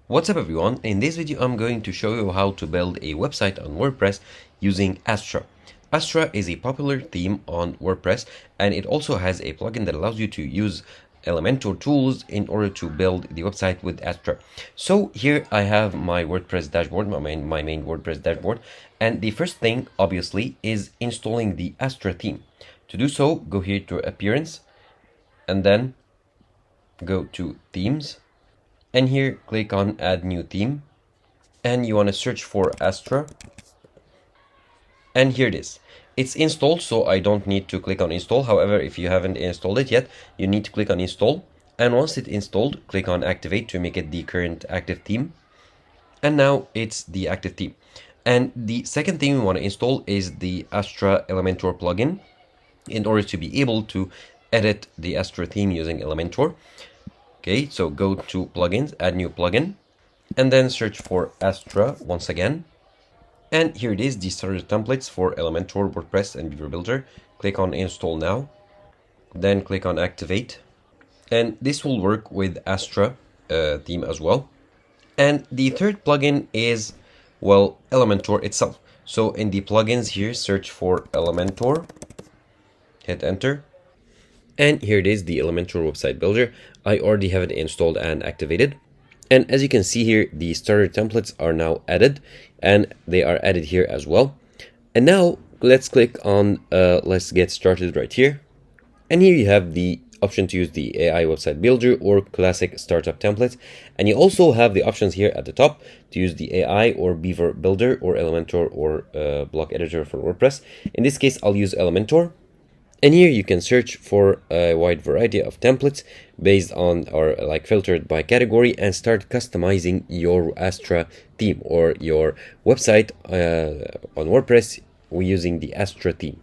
What's up everyone? In this video I'm going to show you how to build a website on WordPress using Astra. Astra is a popular theme on WordPress, and it also has a plugin that allows you to use Elementor tools in order to build the website with Astra. So here I have my WordPress dashboard, my main WordPress dashboard, and the first thing obviously is installing the Astra theme. To do so, go here to Appearance and then go to Themes. And here click on add new theme, and you want to search for Astra, and here it is. It's installed, so I don't need to click on install. However, if you haven't installed it yet, you need to click on install, and once it's installed, click on activate to make it the current active theme. And now it's the active theme. And the second thing we want to install is the Astra Elementor plugin in order to be able to edit the Astra theme using Elementor. Okay, so go to plugins, add new plugin, and then search for Astra once again. And here it is, the starter templates for Elementor, WordPress, and Beaver Builder. Click on install now, then click on activate. And this will work with Astra theme as well. And the third plugin is, well, Elementor itself. So in the plugins here, search for Elementor, hit enter. And here it is, the Elementor website builder. I already have it installed and activated. And as you can see here, the starter templates are now added, and they are added here as well. And now let's click on let's get started right here. And here you have the option to use the AI website builder or classic startup templates. And you also have the options here at the top to use the AI or Beaver Builder or Elementor or block editor for WordPress. In this case, I'll use Elementor. And here you can search for a wide variety of templates based on or like filtered by category and start customizing your Astra theme or your website on WordPress using the Astra theme.